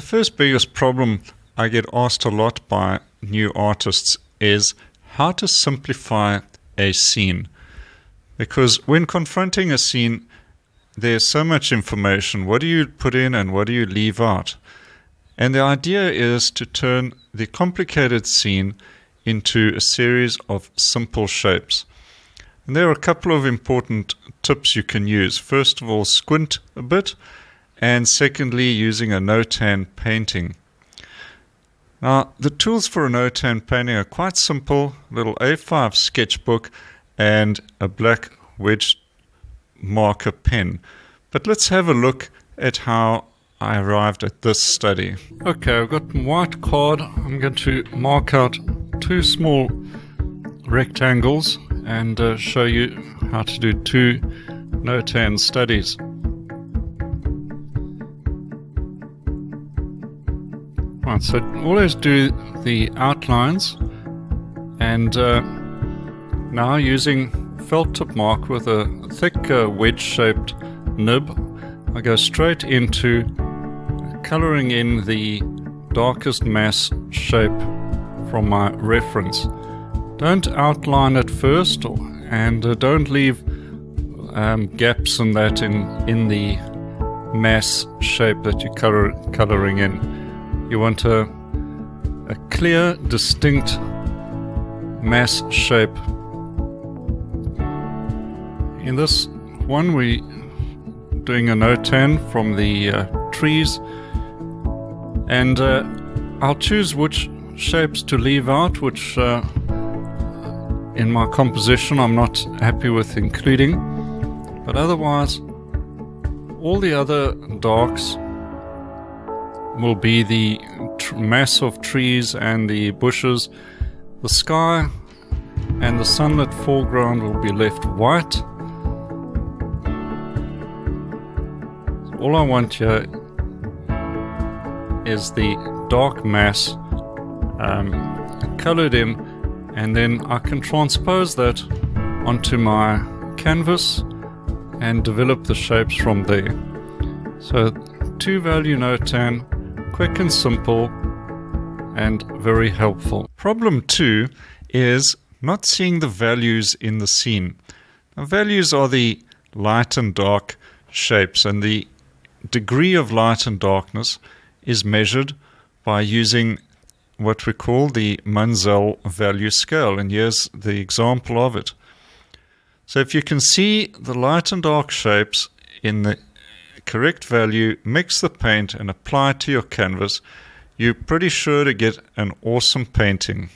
The first biggest problem I get asked a lot by new artists is how to simplify a scene. Because when confronting a scene, there's so much information. What do you put in and what do you leave out? And the idea is to turn the complicated scene into a series of simple shapes. And there are a couple of important tips you can use. First of all, squint a bit, and secondly, using a no-tan painting. Now, the tools for a no-tan painting are quite simple: a little A5 sketchbook and a black wedge marker pen. But let's have a look at how I arrived at this study. Okay, I've got my white card. I'm going to mark out two small rectangles and show you how to do two no-tan studies. Right, so always do the outlines, and now using felt tip mark with a thick wedge-shaped nib, I go straight into coloring in the darkest mass shape from my reference. Don't outline it first, and don't leave gaps in that in the mass shape that you're coloring in. You want a clear, distinct mass shape. In this one, we're doing a no-tan from the trees, and I'll choose which shapes to leave out, which in my composition I'm not happy with including, but otherwise all the other darks will be the mass of trees and the bushes. The sky and the sunlit foreground will be left white. So all I want here is the dark mass colored in, and then I can transpose that onto my canvas and develop the shapes from there. So 2-value no-tan, quick and simple and very helpful. Problem 2 is not seeing the values in the scene. Now, values are the light and dark shapes, and the degree of light and darkness is measured by using what we call the Munsell value scale, and here's the example of it. So if you can see the light and dark shapes in the correct value, mix the paint and apply it to your canvas, you're pretty sure to get an awesome painting.